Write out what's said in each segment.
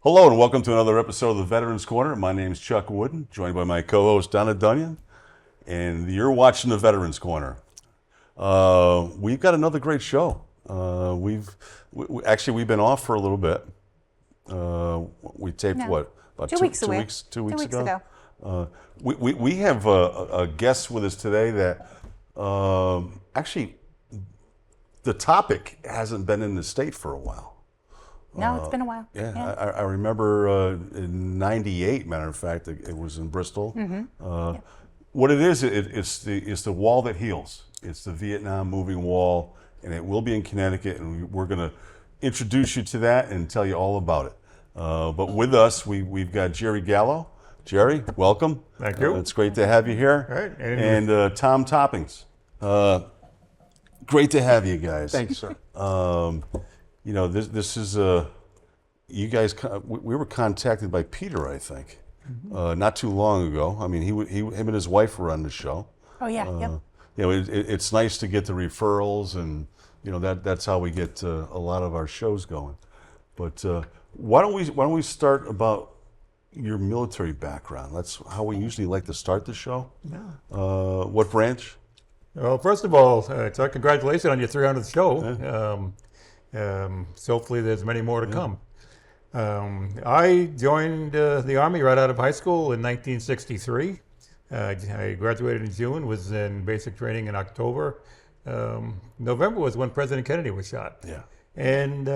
Hello and welcome to another episode of the Veterans Corner. My name is Chuck Woodin, joined by my co-host Donna Dunyan, and you're watching the Veterans Corner. We've got another great show. We've been off for a little bit. We taped about 2 weeks ago. 2 weeks ago. We have a guest with us today that actually the topic hasn't been in the state for a while. No, it's been a while. Yeah. I remember in '98, matter of fact, it was in Bristol. Mm-hmm. What it is, it's the wall that heals. It's the Vietnam moving wall, and it will be in Connecticut, and we're going to introduce you to that and tell you all about it. But with us, we've got Jerry Gallo. Jerry, welcome. Thank you. It's great to have you here. All right. And Tom Toppings. Great to have you guys. Thanks, sir. You know, this is you guys. We were contacted by Peter, I think, not too long ago. I mean, him and his wife were on the show. Oh yeah, yep. You know, it's nice to get the referrals, and you know that's how we get a lot of our shows going. But why don't we start about your military background? That's how we usually like to start the show. Yeah. What branch? Well, first of all, Chuck, congratulations on your 300th show. So hopefully there's many more to come. I joined the Army right out of high school in 1963. I graduated in June, was in basic training in October. November was when President Kennedy was shot. Yeah. And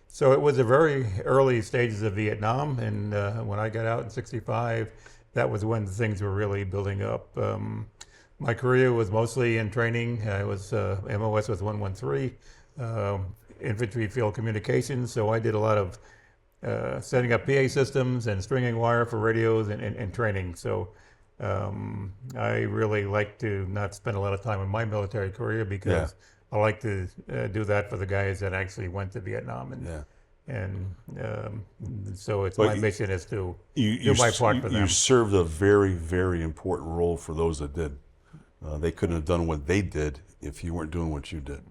so it was the very early stages of Vietnam. And when I got out in 65, that was when things were really building up. My career was mostly in training. I was MOS was 113. Infantry field communications, so I did a lot of setting up PA systems and stringing wire for radios and training. So I really like to not spend a lot of time in my military career because I like to do that for the guys that actually went to Vietnam. So it's my mission is to do my part for them. You served a very, very important role for those that did. They couldn't have done what they did if you weren't doing what you did.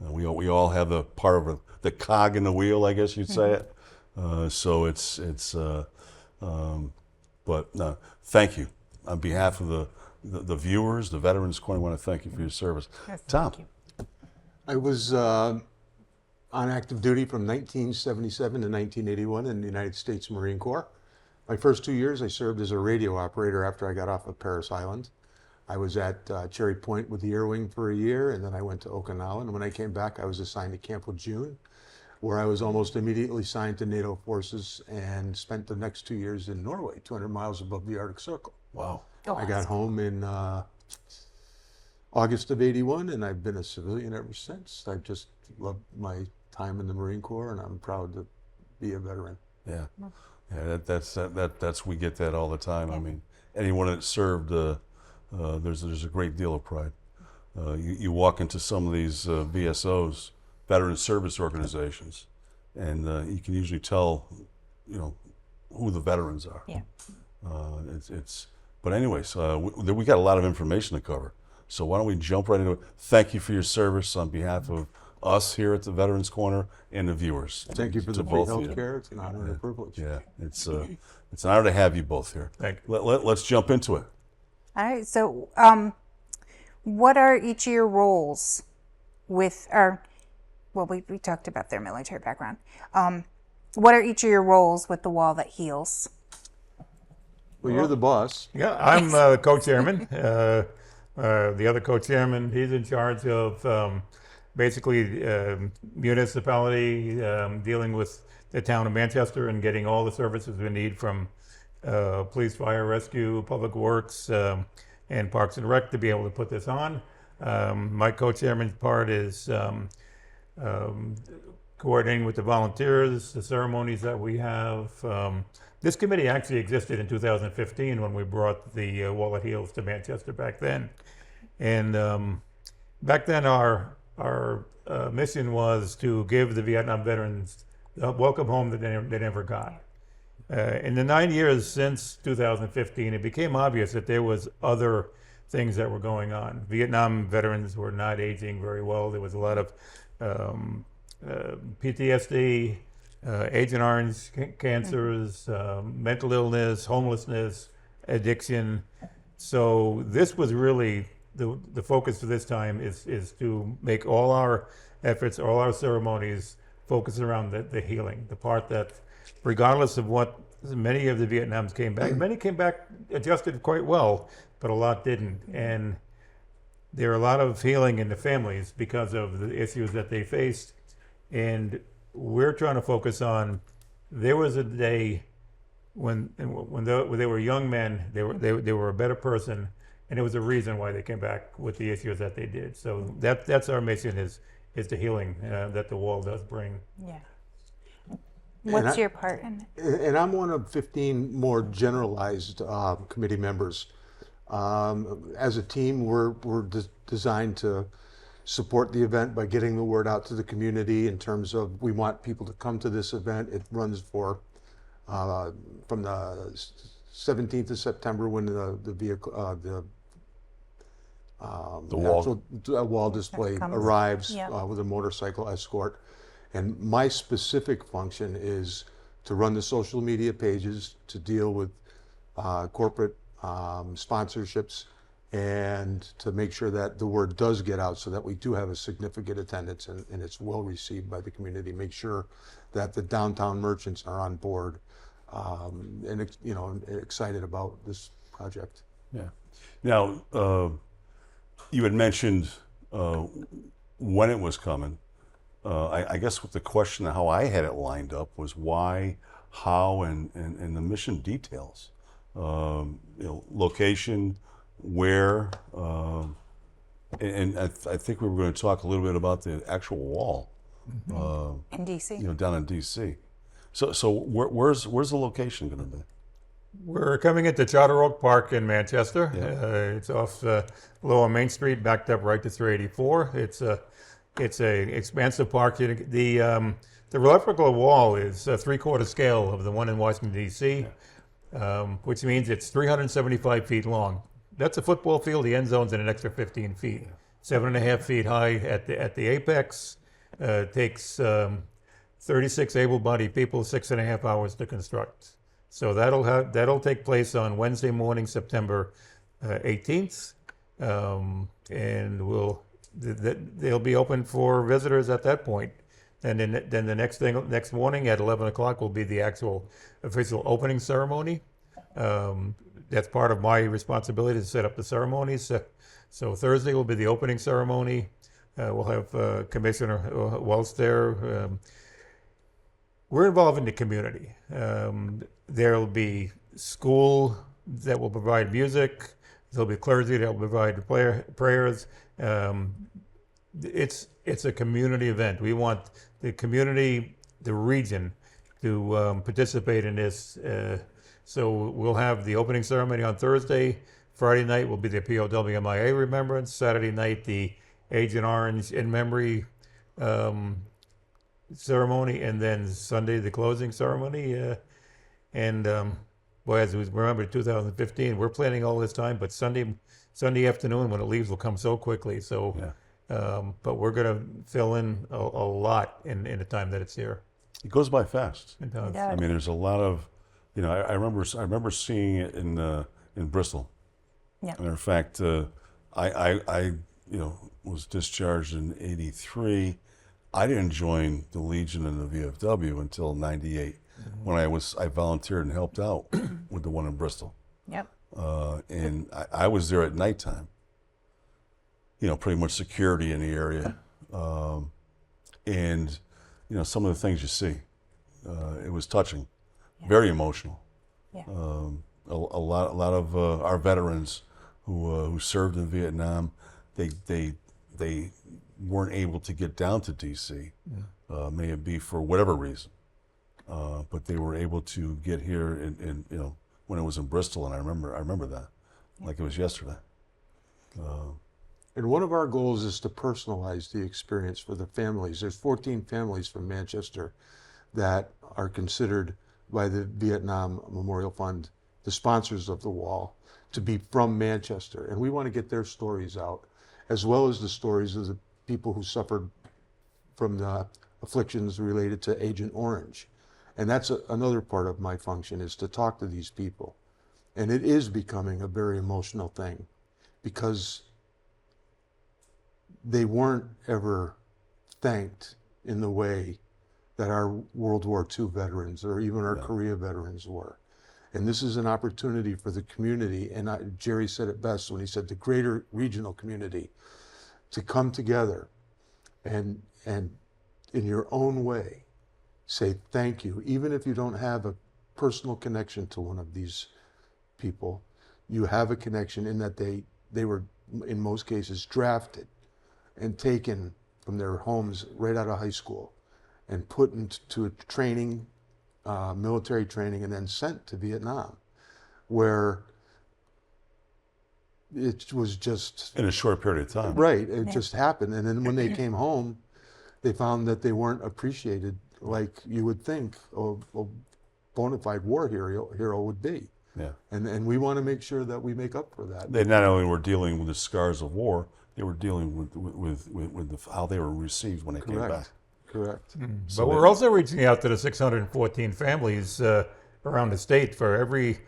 We all have the part of the cog in the wheel, I guess you'd say it. So but no, thank you on behalf of the viewers, the Veterans Corner. I want to thank you for your service. Yes, Tom. thank you. I was on active duty from 1977 to 1981 in the United States Marine Corps. My first 2 years, I served as a radio operator after I got off of Parris Island. I was at Cherry Point with the Air Wing for a year, and then I went to Okinawa. And when I came back, I was assigned to Camp Lejeune, where I was almost immediately assigned to NATO forces and spent the next 2 years in Norway, 200 miles above the Arctic Circle. Wow. Oh, I got home in August of '81, and I've been a civilian ever since. I've just loved my time in the Marine Corps, and I'm proud to be a veteran. Yeah. That's we get that all the time. I mean, anyone that served. There's a great deal of pride. You walk into some of these VSOs, Veteran Service Organizations, and you can usually tell, you know, who the veterans are. Yeah. But anyways, we got a lot of information to cover. So why don't we jump right into it? Thank you for your service on behalf of us here at the Veterans Corner and the viewers. Thank you for the free health care. It's an honor and a privilege. Yeah, it's an honor to have you both here. Thank you. Let's jump into it. All right. So, what are each of your roles with our? Well, we talked about their military background. What are each of your roles with the Wall That Heals? Well, you're the boss. Yeah, I'm co-chairman. The other co-chairman, he's in charge of basically municipality dealing with the town of Manchester and getting all the services we need from police, fire, rescue, public works, and Parks and Rec to be able to put this on. My co-chairman's part is coordinating with the volunteers, the ceremonies that we have. This committee actually existed in 2015 when we brought the Wall That Heals to Manchester back then. And back then our mission was to give the Vietnam veterans a welcome home that they never got. In the 9 years since 2015, it became obvious that there was other things that were going on. Vietnam veterans were not aging very well. There was a lot of PTSD, Agent Orange cancers, mental illness, homelessness, addiction. So this was really the focus for this time is to make all our efforts, all our ceremonies focus around the healing, the part that regardless of what many of the Vietnams came back, many came back adjusted quite well, but a lot didn't. And there are a lot of healing in the families because of the issues that they faced. And we're trying to focus on, there was a day when they were young men, they were a better person, and there was a reason why they came back with the issues that they did. So that's our mission is the healing that the wall does bring. Yeah. What's your part in it? And I'm one of 15 more generalized committee members. As a team, we're designed to support the event by getting the word out to the community in terms of we want people to come to this event. It runs for from the 17th of September when the wall display arrives with a motorcycle escort. And my specific function is to run the social media pages, to deal with corporate sponsorships, and to make sure that the word does get out so that we do have a significant attendance and it's well received by the community. Make sure that the downtown merchants are on board and excited about this project. Yeah. Now, you had mentioned when it was coming. I guess with the question of how I had it lined up was why, how, and the mission details. Location, where, and I think we were going to talk a little bit about the actual wall. In DC. Down in DC. So where's the location going to be? We're coming into Charter Oak Park in Manchester. Yeah. It's off Lower Main Street, backed up right to 384. It's a expansive park. The electrical wall is 3/4 scale of the one in Washington D.C., which means it's 375 feet long. That's a football field. The end zone's in an extra 15 feet. 7.5 feet high at the apex. Takes 36 able-bodied people 6.5 hours to construct. So that'll take place on Wednesday morning, September 18th, and they'll be open for visitors at that point. And then the next morning at 11 o'clock will be the actual official opening ceremony. That's part of my responsibility to set up the ceremonies. So Thursday will be the opening ceremony. We'll have Commissioner Welch there. We're involved in the community. There'll be school that will provide music. There'll be clergy that will provide prayers. It's a community event. We want the community, the region, to participate in this. So we'll have the opening ceremony on Thursday. Friday night will be the POWMIA remembrance. Saturday night, the Agent Orange in memory ceremony, and then Sunday the closing ceremony. As we remember 2015, we're planning all this time, but Sunday afternoon when it leaves will come so quickly. So, but we're going to fill in a lot in the time that it's here. It goes by fast. It does. I mean, there's a lot of, I remember seeing it in Bristol. Yeah. Matter of fact, I was discharged in '83. I didn't join the Legion and the VFW until '98, when I volunteered and helped out with the one in Bristol. Yep. And I was there at nighttime. Pretty much security in the area, and some of the things you see, it was touching, very emotional. Yeah. A lot of our veterans who served in Vietnam, they weren't able to get down to DC, may it be for whatever reason, but they were able to get here in when it was in Bristol, and I remember that like it was yesterday. And one of our goals is to personalize the experience for the families. There's 14 families from Manchester that are considered by the Vietnam Memorial Fund, the sponsors of the wall, to be from Manchester. And we want to get their stories out, as well as the stories of the people who suffered from the afflictions related to Agent Orange. And that's another part of my function, is to talk to these people. And it is becoming a very emotional thing, because they weren't ever thanked in the way that our World War II veterans or even our Korea veterans were. And this is an opportunity for the community, and Jerry said it best when he said the greater regional community, to come together and in your own way say thank you. Even if you don't have a personal connection to one of these people, you have a connection in that they were, in most cases, drafted and taken from their homes right out of high school and put into a training, military training, and then sent to Vietnam, where it was just... In a short period of time. Right, it just happened. And then when they came home, they found that they weren't appreciated like you would think a bona fide war hero would be. Yeah. And we want to make sure that we make up for that. They not only were dealing with the scars of war, they were dealing with how they were received when they came back. Correct. But we're also reaching out to the 614 families around the state. For every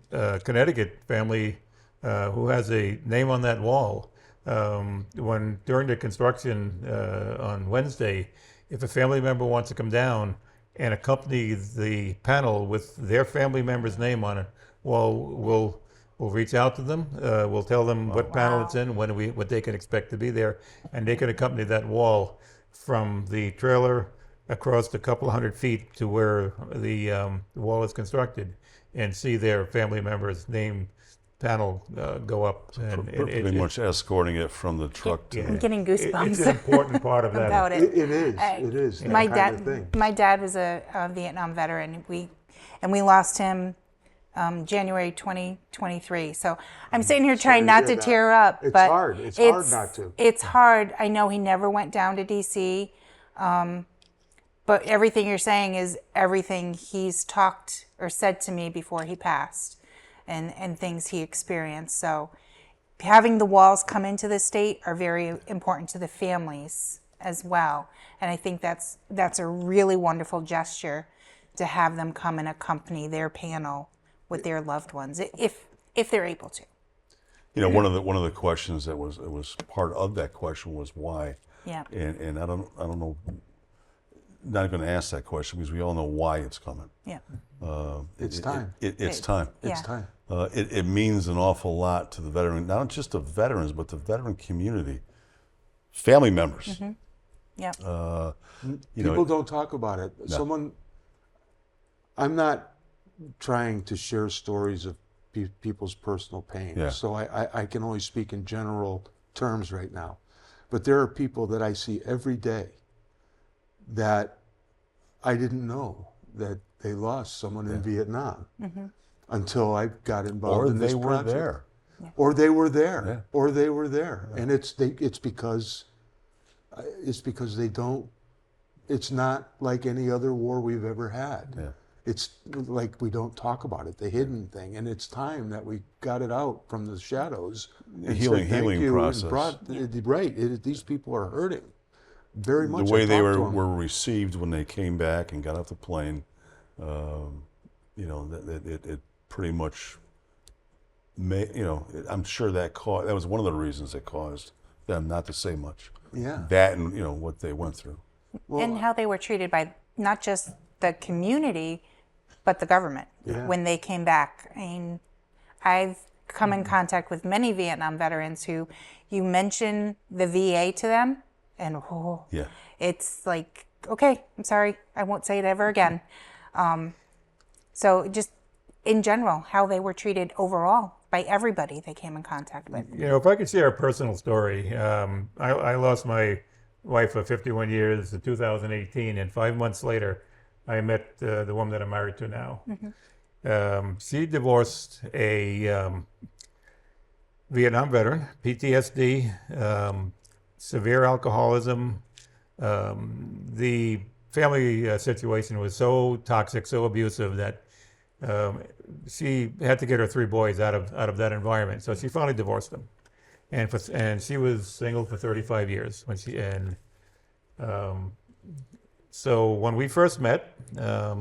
Connecticut family who has a name on that wall. When during the construction on Wednesday, if a family member wants to come down and accompany the panel with their family member's name on it, we'll reach out to them. We'll tell them what panel it's in, what they can expect to be there, and they can accompany that wall from the trailer across a couple hundred feet to where the wall is constructed, and see their family member's name panel go up. And Pretty much escorting it from the truck to I'm getting goosebumps. It's an important part of that. about it. It is. My that kind of thing. my dad was a Vietnam veteran. We lost him January 2023. So I'm sitting here trying not to tear up. It's but hard. It's hard not to. It's hard. I know he never went down to DC. But everything you're saying is everything he's talked or said to me before he passed, and things he experienced. So having the walls come into the state are very important to the families as well. And I think that's a really wonderful gesture to have them come and accompany their panel with their loved ones, if they're able to. You know, one of the questions that was part of that question was why. Yeah. And I don't know. Not going to ask that question because we all know why it's coming. Yeah. It's time. It's time. It's time. It means an awful lot to the veteran, not just the veterans, but the veteran community, family members. Mm-hmm. Yeah. People don't talk about it. No. I'm not trying to share stories of people's personal pain. Yeah. So I can only speak in general terms right now. But there are people that I see every day that I didn't know that they lost someone in Vietnam until I got involved in this project. Or they were there. Yeah. Or they were there. And it's because they don't. It's not like any other war we've ever had. Yeah. It's like we don't talk about it, the hidden thing, and it's time that we got it out from the shadows. And Healing said, "Thank you," and process. Right. These people are hurting very much. The way they I talked to 'em. were received when they came back and got off the plane, it pretty much I'm sure that was one of the reasons that caused them not to say much. Yeah. That and what they went through. Well, and how they were treated by not just the community, but the government when they came back. I mean, I've come in contact with many Vietnam veterans who you mention the VA to them, and it's like, okay, I'm sorry, I won't say it ever again. So just in general, how they were treated overall by everybody they came in contact with. You know, if I could share a personal story, I lost my wife of 51 years in 2018, and 5 months later, I met the woman that I'm married to now. Mm-hmm. She divorced a Vietnam veteran, PTSD, severe alcoholism. The family situation was so toxic, so abusive that she had to get her 3 boys out of that environment. So she finally divorced them, and she was single for 35 years when So when we first met, I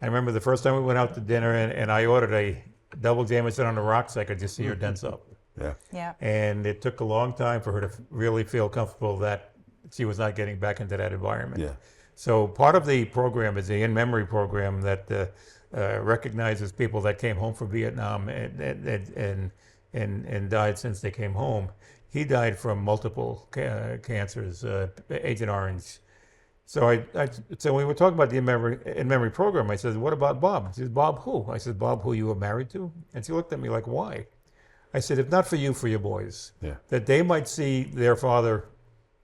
remember the first time we went out to dinner, and I ordered a double Jameson on the rocks so I could just see her dense up. Yeah. Yeah. And it took a long time for her to really feel comfortable that she was not getting back into that environment. Yeah. So part of the program is the In Memory program that recognizes people that came home from Vietnam and died since they came home. He died from multiple cancers, Agent Orange. So so we were talking about the In Memory program. I said, "What about Bob?" She said, "Bob who?" I said, "Bob who you were married to?" And she looked at me like, "Why?" I said, "If not for you, for your boys, Yeah. that they might see their father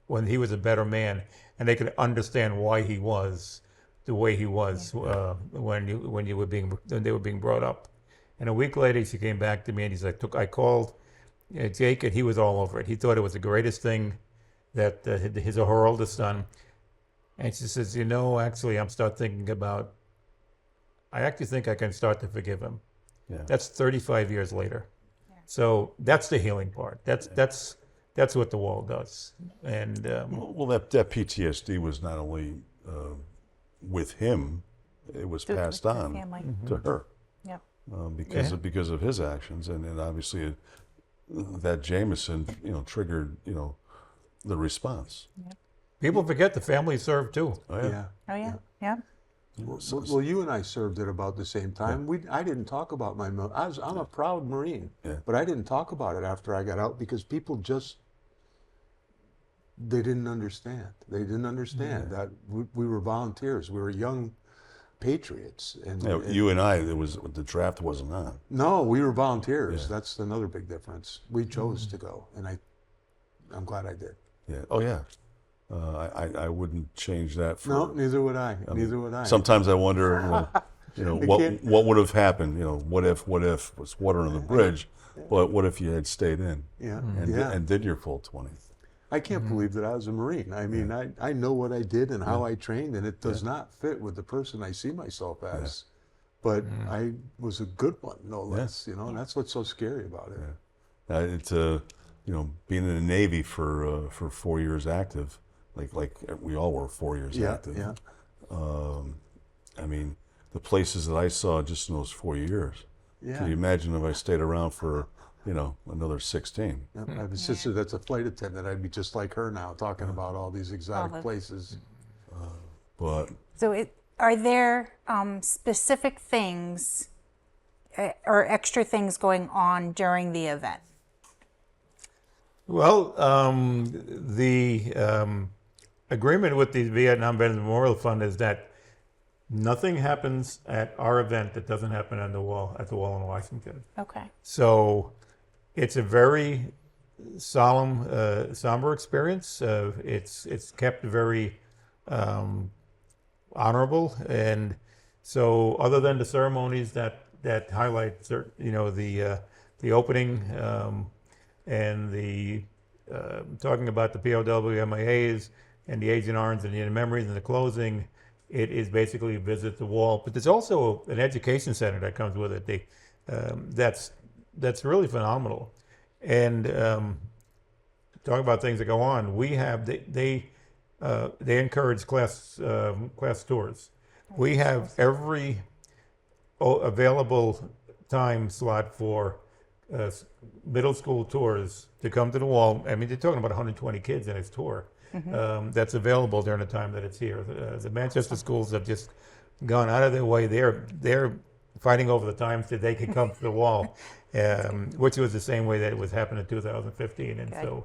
when he was a better man, and they could understand why he was the way he was when they were being brought up." And a week later, she came back to me and he's like, I called Jake, and he was all over it. He thought it was the greatest thing that his or her oldest son. And she says, actually, I'm start thinking about. I actually think I can start to forgive him. Yeah. That's 35 years later. So that's the healing part. That's what the wall does. And Well, that PTSD was not only with him; it was passed With the on family. to her Yeah. because of his actions, and obviously that Jameson, triggered the response. people forget the family served too. Oh yeah. Yeah. Oh yeah. Yeah. Well, you and I served at about the same time. I didn't talk about my I'm a proud Marine, Yeah. but I didn't talk about it after I got out because people they didn't understand. They didn't understand that we were volunteers. We were young patriots, and You and I, the draft wasn't on. no, we were volunteers. Yeah. That's another big difference. We chose to go, and I'm glad I did. Yeah. Oh yeah. I wouldn't change that for. No, neither would I. Neither would I. Sometimes I wonder, can't- what would have happened? What if was water on the bridge, but what if you had stayed in Yeah, and did your full 20? I can't believe that I was a Marine. I mean, I know what I did and how I trained, and it does not fit with the person I see myself as. But I was a good one, no less. And that's what's so scary about it. It's being in the Navy for 4 years active, like we all were 4 years Yeah, active. yeah. I mean, the places that I saw just in those 4 years. Yeah. Can you imagine if I stayed around for another 16? Yep, I have a sister that's a flight attendant. I'd be just like her now, talking about all these exotic the- places. But So are there specific things or extra things going on during the event? Well, the agreement with the Vietnam Veterans Memorial Fund is that nothing happens at our event that doesn't happen at the wall in Washington. Okay. So it's a very solemn, somber experience. It's kept very honorable, and so other than the ceremonies that highlight the opening and the talking about the POW MIAs and the Agent Orange and the memories and the closing, it is basically visit the wall. But there's also an education center that comes with it. That's really phenomenal. And talking about things that go on, we have they encourage class tours. We have every available time slot for middle school tours to come to the wall. I mean, they're talking about 120 kids in its tour. That's available during the time that it's here. The Manchester schools have just gone out of their way. They're fighting over the times that they can come to the wall, which was the same way that it was happening in 2015. And so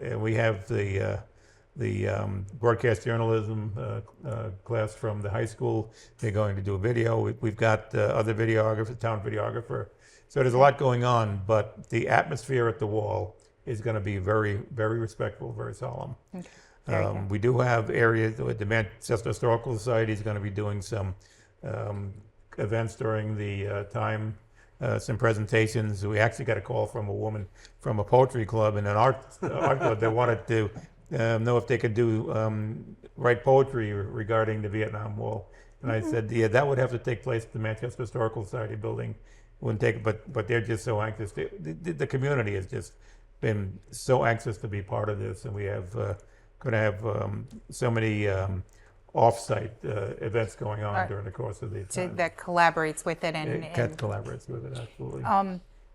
and we have the broadcast journalism class from the high school. They're going to do a video. We've got other videographers, town videographer. So there's a lot going on, but the atmosphere at the wall is going to be very, very respectful, very solemn. Very good. We do have areas, the Manchester Historical Society is going to be doing some events during the time, some presentations. We actually got a call from a woman from a poetry club and an art club that wanted to know if they could write poetry regarding the Vietnam Wall. And I said, yeah, that would have to take place at the Manchester Historical Society building. Wouldn't take, but they're just so anxious. The community has just been so anxious to be part of this, and we have going to have so many off-site events going on Right. during the course of the time. That collaborates with it It collaborates with it, absolutely.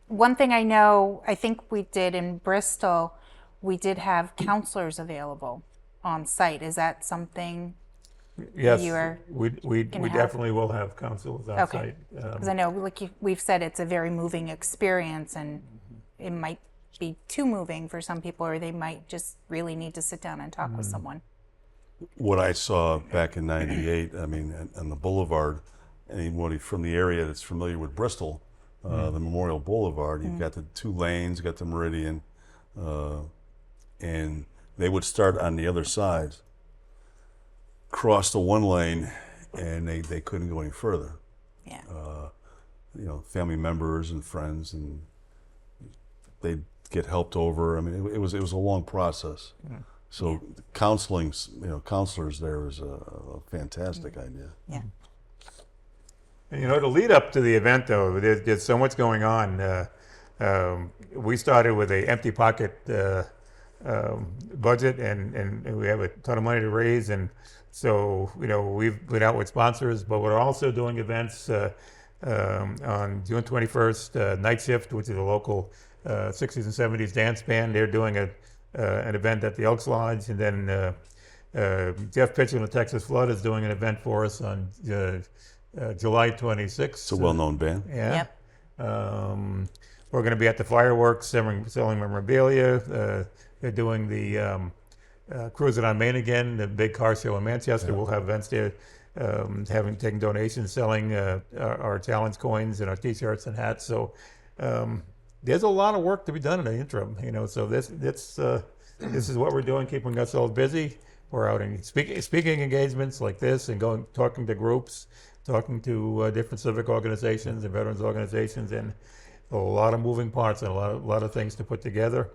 One thing I know, I think we did in Bristol, we did have counselors available on site. Is that something? Yes, you are we have- definitely will have counselors on Okay. site. Because I know, like we've said, it's a very moving experience, and it might be too moving for some people, or they might just really need to sit down and talk with someone. What I saw back in '98, I mean, on the Boulevard, anybody from the area that's familiar with Bristol, the Memorial Boulevard, you've got the 2 lanes, you got the Meridian, and they would start on the other side, cross the 1 lane, and they couldn't go any further. Yeah. Family members and friends, and they'd get helped over. I mean, it was a long process. So counselors there is a fantastic idea. Yeah. And, the lead up to the event, though, there's so much going on. We started with a empty pocket budget, and we have a ton of money to raise, and so we've been out with sponsors, but we're also doing events on June 21st, Night Shift, which is a local 60s and 70s dance band. They're doing an event at the Elks Lodge, and then Jeff Pitcher and the Texas Flood is doing an event for us on July 26th. It's a well-known band. Yeah. Yep. We're going to be at the fireworks selling memorabilia. They're doing the Cruising on Main again, the big car show in Manchester. We'll have events there, taking donations, selling our challenge coins and our T-shirts and hats. So there's a lot of work to be done in the interim. So this is what we're doing, keeping ourselves busy. We're out in speaking engagements like this, and talking to groups, talking to different civic organizations and veterans organizations, and a lot of moving parts and a lot of things to put together.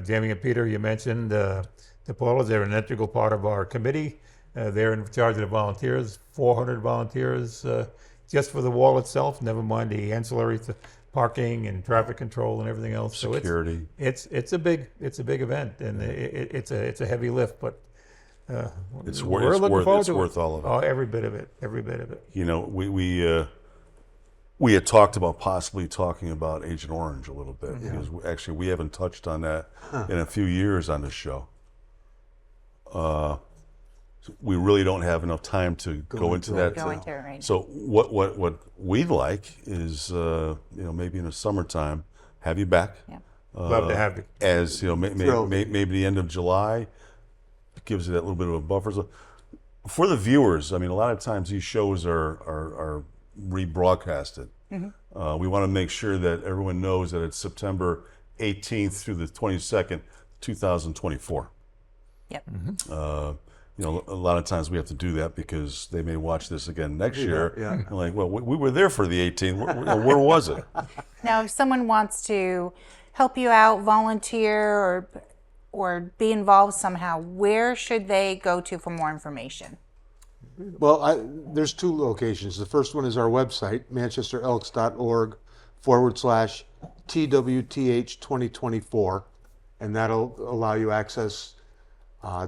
Jamie and Peter, you mentioned the Paulas. They're an integral part of our committee. They're in charge of the volunteers, 400 volunteers just for the wall itself, never mind the ancillary parking and traffic control and everything else. Security. So it's a big event, and it's a heavy lift, but It's we're looking forward to worth all of it. Oh, every bit of it. We had talked about possibly talking about Agent Orange a little bit, because actually we haven't touched on that in a few years on this show. We really don't have enough time to go into that. Go into it right. So what we'd like is maybe in the summertime have you back. Yeah. Love to have you. As Thrilled. maybe the end of July gives you that little bit of a buffer. So for the viewers, I mean, a lot of times these shows are rebroadcasted. We want to make sure that everyone knows that it's September 18th through the 22nd, 2024. Yep. A lot of times we have to do that because they may watch this again next year. Yeah. And like, well, we were there for the 18th. Where was it? Now, if someone wants to help you out, volunteer, or be involved somehow, where should they go to for more information? Well, there's 2 locations. The first one is our website, manchesterelks.org/TWTH2024, and that'll allow you access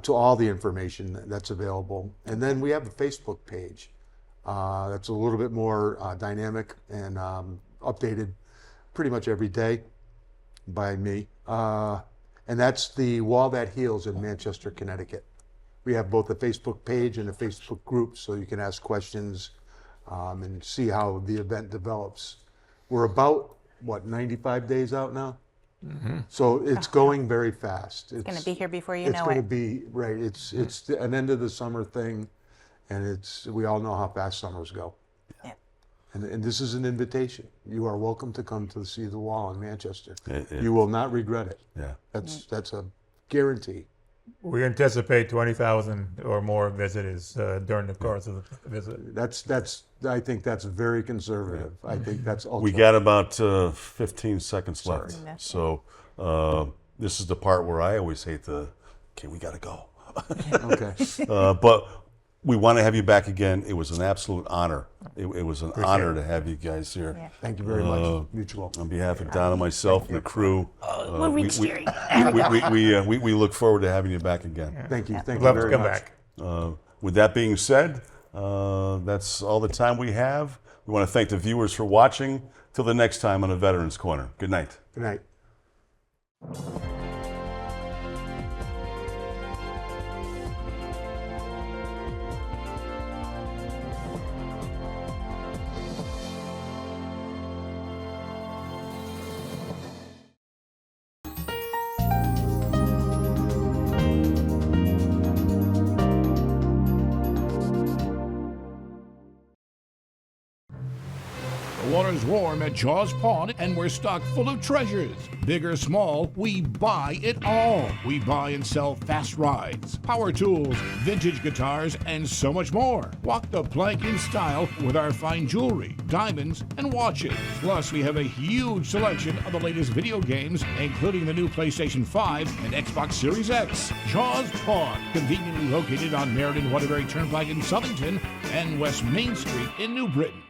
to all the information that's available. And then we have a Facebook page that's a little bit more dynamic and updated pretty much every day by me. And that's the Wall That Heals in Manchester, Connecticut. We have both a Facebook page and a Facebook group, so you can ask questions and see how the event develops. We're about, 95 days out now? So it's going very fast. It's Going to be here before you It's know going to it. be, right, it's an end of the summer thing, and we all know how fast summers go. Yeah. And this is an invitation. You are welcome to come to see the wall in Manchester. It- You will not regret it. Yeah. That's a guarantee. We anticipate 20,000 or more visitors during the course of the visit. I think that's very conservative. I think that's ultra. We got about 15 seconds left. Sorry. So this is the part where I always hate okay, we got to go. Okay. But we want to have you back again. It was an absolute honor. It was an honor to have you guys here. Yeah. Thank you very much. Mutual. On behalf of Don and myself and the crew, We're cheering. we look forward to having you back again. Thank you. Thank Love you to very come much. back. With that being said, that's all the time we have. We want to thank the viewers for watching. Till the next time on A Veteran's Corner. Good night. Good night. The water's warm at Jaws Pond, and we're stocked full of treasures. Big or small, we buy it all. We buy and sell fast rides, power tools, vintage guitars, and so much more. Walk the plank in style with our fine jewelry, diamonds, and watches. Plus, we have a huge selection of the latest video games, including the new PlayStation 5 and Xbox Series X. Jaws Pond, conveniently located on Meriden Waterbury Turnpike in Southington and West Main Street in New Britain.